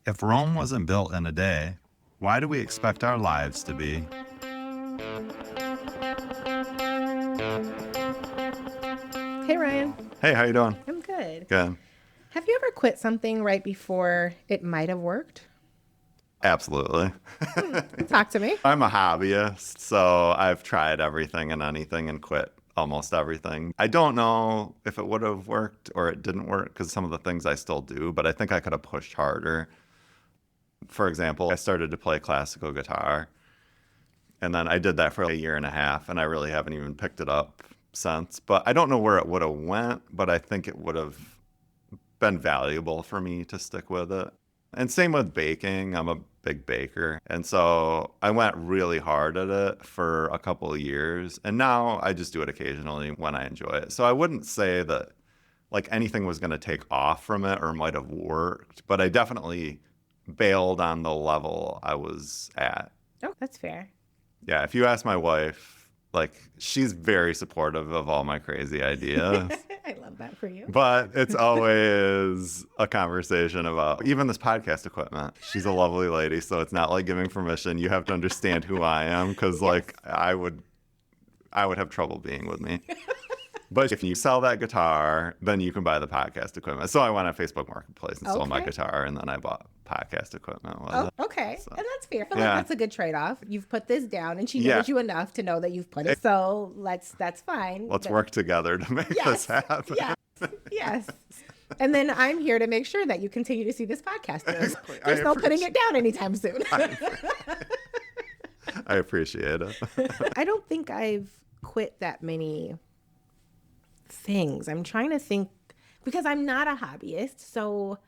If Rome wasn't built in a day, why do we expect our lives to be? Hey, Ryan. Hey, how you doing? I'm good. Good. Have you ever quit something right before it might have worked? Absolutely. Talk to me. I'm a hobbyist, so I've tried everything and anything and quit almost everything. I don't know if it would have worked or it didn't work because some of the things I still do, but I think I could have pushed harder. For example, I started to play classical guitar, and then I did that for a year and a half, and I really haven't even picked it up since. But I don't know where it would have went, but I think it would have been valuable for me to stick with it. And same with baking. I'm a big baker. And so I went really hard at it for a couple of years. And now I just do it occasionally when I enjoy it. So I wouldn't say that like anything was going to take off from it or might have worked, but I definitely bailed on the level I was at. Oh, that's fair. Yeah, if you ask my wife, like she's very supportive of all my crazy ideas. I love that for you. But it's always a conversation about even this podcast equipment. She's a lovely lady, so it's not like giving permission. You have to understand who I am because, like, I would have trouble being with me. But if you sell that guitar, then you can buy the podcast equipment. So I went on Facebook Marketplace and sold my Okay. guitar, and then I bought podcast equipment with Oh, it. okay. So- And that's fair. I feel Yeah. like that's a good trade-off. You've put this down and she Yeah. knows you enough to know that you've put it. So that's fine. Let's But- work together to make this happen. Yes. Yes. And then I'm here to make sure that you continue to see this podcast through. Exactly. I There's no putting appreciate- it down anytime soon. I appreciate it. I don't think I've quit that many things. I'm trying to think because I'm not a hobbyist. So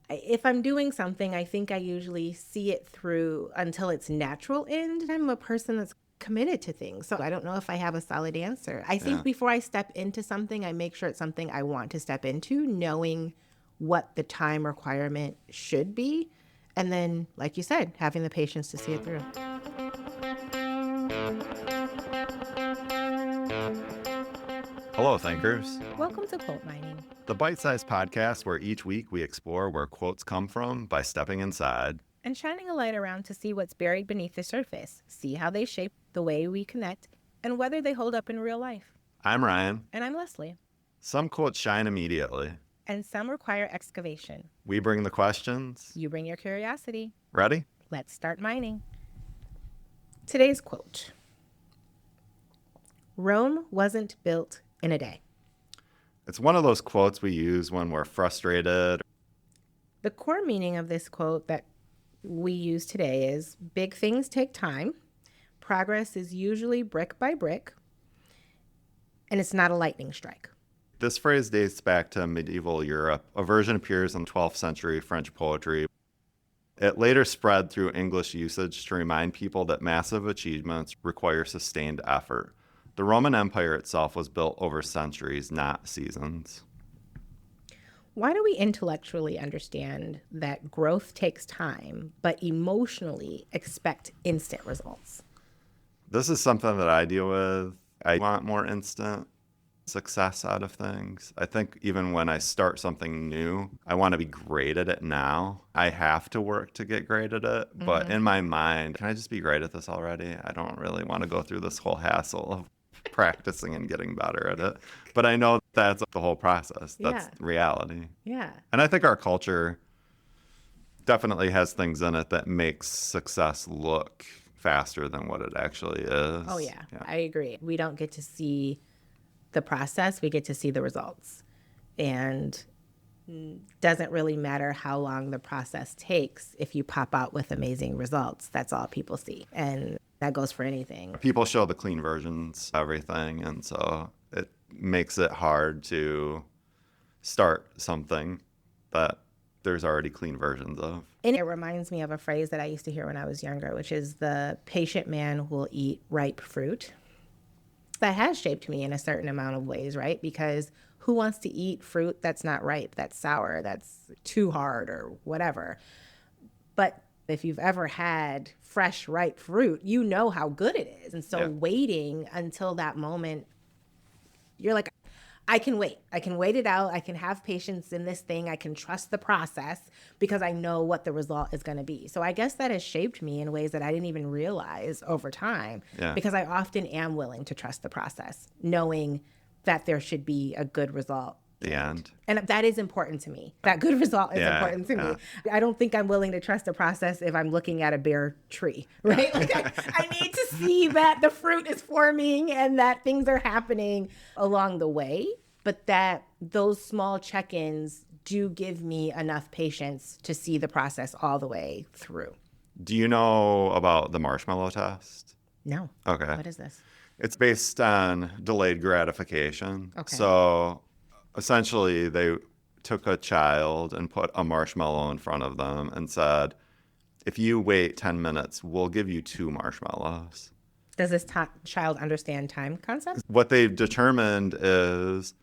if I'm doing something, I think I usually see it through until its natural end. I'm a person that's committed to things. So I don't know if I have a solid answer. I think Yeah. before I step into something, I make sure it's something I want to step into, knowing what the time requirement should be. And then, like you said, having the patience to see it through. Hello, thinkers. Welcome to Quote Mining. The bite-sized podcast where each week we explore where quotes come from by stepping inside. And shining a light around to see what's buried beneath the surface, see how they shape the way we connect, and whether they hold up in real life. I'm Ryan. And I'm Leslie. Some quotes shine immediately. And some require excavation. We bring the questions. You bring your curiosity. Ready? Let's start mining. Today's quote: Rome wasn't built in a day. It's one of those quotes we use when we're frustrated. The core meaning of this quote that we use today is big things take time. Progress is usually brick by brick. And it's not a lightning strike. This phrase dates back to medieval Europe. A version appears in 12th century French poetry. It later spread through English usage to remind people that massive achievements require sustained effort. The Roman Empire itself was built over centuries, not seasons. Why do we intellectually understand that growth takes time, but emotionally expect instant results? This is something that I deal with. I want more instant success out of things. I think even when I start something new, I want to be great at it now. I have to work to get great at it, but in my mind, can I just be great at this already? I don't really want to go through this whole hassle of practicing and getting better at it. But I know that's the whole process. That's Yeah. reality. Yeah. And I think our culture definitely has things in it that makes success look faster than what it actually is. Oh, yeah. I agree. We don't get to see the process, we get to see the results. And doesn't really matter how long the process takes. If you pop out with amazing results, that's all people see. And that goes for anything. People show the clean versions of everything, and so it makes it hard to start something that there's already clean versions of. And it reminds me of a phrase that I used to hear when I was younger, which is the patient man will eat ripe fruit. That has shaped me in a certain amount of ways, right? Because who wants to eat fruit that's not ripe, that's sour, that's too hard or whatever? But if you've ever had fresh, ripe fruit, you know how good it is. And so Yeah. waiting until that moment, you're like, I can wait. I can wait it out. I can have patience in this thing. I can trust the process because I know what the result is going to be. So I guess that has shaped me in ways that I didn't even realize over time Yeah. because I often am willing to trust the process, knowing that there should be a good result. The end. And that is important to me. That good result is important to me. I don't think I'm willing to trust the process if I'm looking at a bare tree, right? Like I need to see that the fruit is forming and that things are happening along the way, but that those small check-ins do give me enough patience to see the process all the way through. Do you know about the marshmallow test? No. Okay. What is this? It's based on delayed gratification. Okay. So essentially, they took a child and put a marshmallow in front of them and said, if you wait 10 minutes, we'll give you 2 marshmallows. Does this child understand time concept? What they've determined is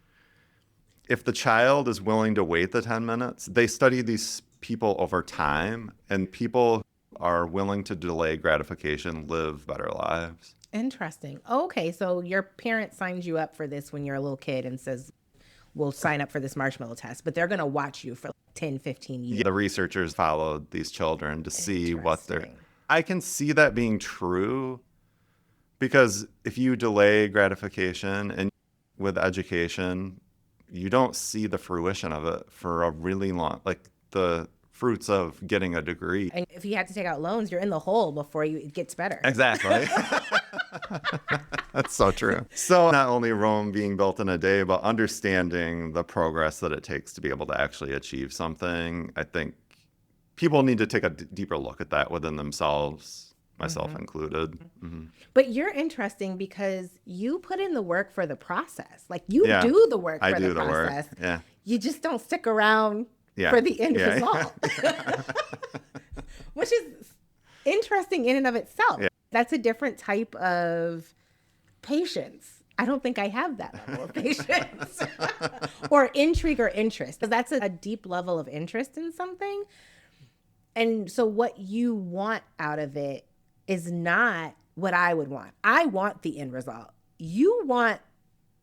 if the child is willing to wait the 10 minutes, they study these people over time, and people who are willing to delay gratification live better lives. Interesting. Okay, so your parent signs you up for this when you're a little kid and says, we'll sign up for this marshmallow test, but they're going to watch you for 10, 15 years. The researchers followed these children to see what they're... Interesting. I can see that being true because if you delay gratification and with education, you don't see the fruition of it for a really long, like the fruits of getting a degree. And if you have to take out loans, you're in the hole before it gets better. Exactly. That's so true. So not only Rome being built in a day, but understanding the progress that it takes to be able to actually achieve something. I think people need to take a deeper look at that within themselves, myself included. Mm-hmm. But you're interesting because you put in the work for the process. Like you Yeah, do the work I for do the the work. process. Yeah. You just don't stick around Yeah. for the end Yeah. result. Which is interesting in and of itself. Yeah. That's a different type of patience. I don't think I have that level of patience or intrigue or interest. Because that's a deep level of interest in something. And so what you want out of it is not what I would want. I want the end result. You want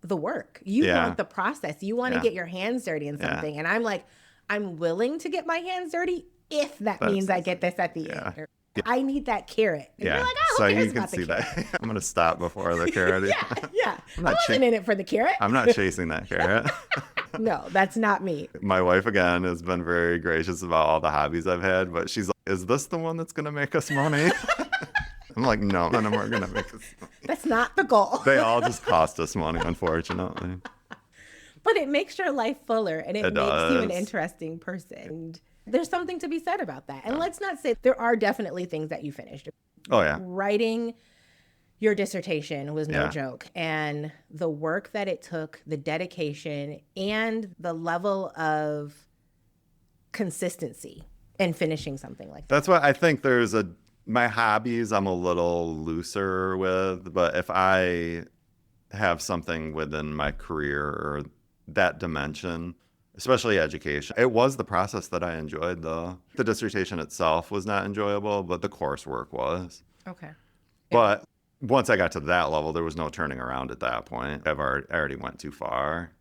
the work. You Yeah. want the process. You want to Yeah. get your hands dirty in Yeah. something. And I'm like, I'm willing to get my hands dirty if that That's- means I get this at the yeah. end. Or, I need that carrot. And Yeah. you're like, oh, So who cares you can about the see carrot? that. I'm going to stop before the carrot. Yeah. I not wasn't in it for the carrot. I'm not chasing that carrot. No, that's not me. My wife, again, has been very gracious about all the hobbies I've had, but she's like, is this the one that's going to make us money? I'm like, no, none of them are going to make us money. That's not the goal. They all just cost us money, unfortunately. But it makes your life fuller and it It makes you an does. interesting person. There's something to be said about that. And let's not say there are definitely things that you finished. Oh, yeah. Writing your dissertation was no Yeah. joke. And the work that it took, the dedication, and the level of consistency in finishing something like that. That's why I think my hobbies I'm a little looser with, but if I have something within my career or that dimension, especially education, it was the process that I enjoyed though. The dissertation itself was not enjoyable, but the coursework was. Okay. But once I got to that level, there was no turning around at that point. I already went too far.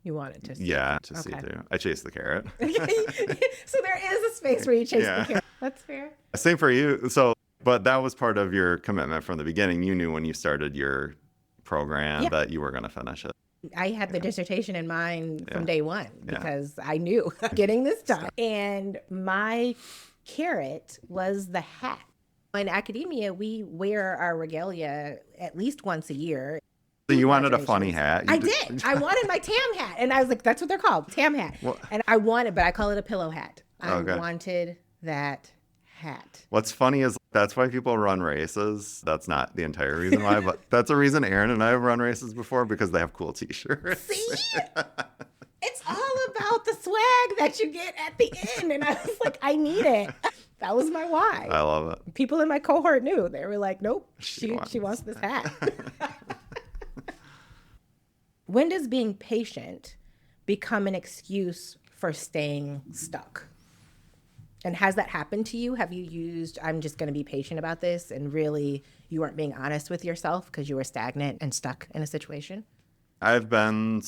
You wanted to see. Yeah, to see Okay. through. I chased the carrot. So there is a space where you chase Yeah. the carrot. That's fair. Same for you. So, but that was part of your commitment from the beginning. You knew when you started your program Yeah. that you were going to finish it. I had the dissertation in mind from Yeah. day one Yeah. because I knew getting this done. And my carrot was the hat. In academia, we wear our regalia at least once a year. So you wanted a funny hat. You I did. I wanted my Tam hat. And I was like, that's what they're called, Tam hat. Well- And I wanted, but I call it a pillow hat. I Okay. wanted that hat. What's funny is that's why people run races. That's not the entire reason why, but that's a reason Aaron and I have run races before because they have cool t-shirts. See? It's all about the swag that you get at the end. And I was like, I need it. That was my why. I love it. People in my cohort knew. They were like, nope, She she wants wants this hat. When does being patient become an excuse for staying stuck? And has that happened to you? Have you used, I'm just going to be patient about this, and really you weren't being honest with yourself because you were stagnant and stuck in a situation? I've been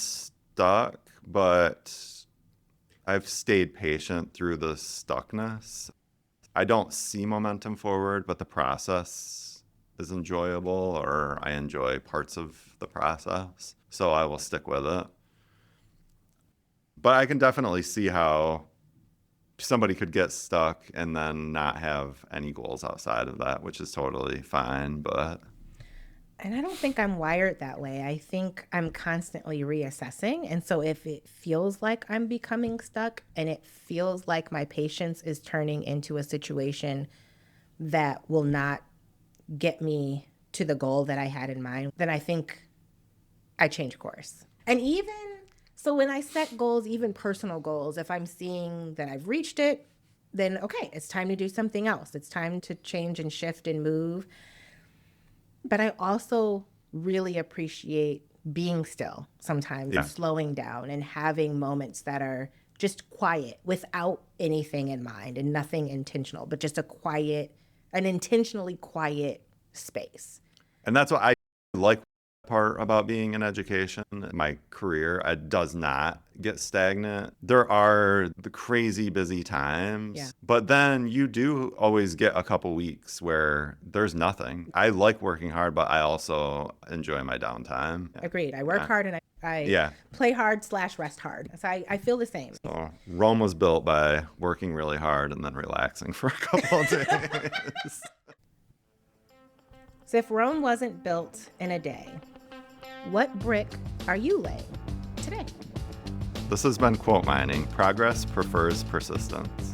stuck, but I've stayed patient through the stuckness. I don't see momentum forward, but the process is enjoyable, or I enjoy parts of the process. So I will stick with it. But I can definitely see how somebody could get stuck and then not have any goals outside of that, which is totally fine. But And I don't think I'm wired that way. I think I'm constantly reassessing. And so if it feels like I'm becoming stuck and it feels like my patience is turning into a situation that will not get me to the goal that I had in mind, then I think I change course. And even so, when I set goals, even personal goals, if I'm seeing that I've reached it, then okay, it's time to do something else. It's time to change and shift and move. But I also really appreciate being still sometimes, Yeah. slowing down and having moments that are just quiet without anything in mind and nothing intentional, but just an intentionally quiet space. and that's what I like part about being in education. My career, it does not get stagnant. There are the crazy busy times, Yeah. but then you do always get a couple weeks where there's nothing. I like working hard, but I also enjoy my downtime. Agreed. I work hard and I Yeah. play hard / rest hard. So I feel the same. So Rome was built by working really hard and then relaxing for a couple of days. So if Rome wasn't built in a day, what brick are you laying today? This has been Quote Mining. Progress prefers persistence.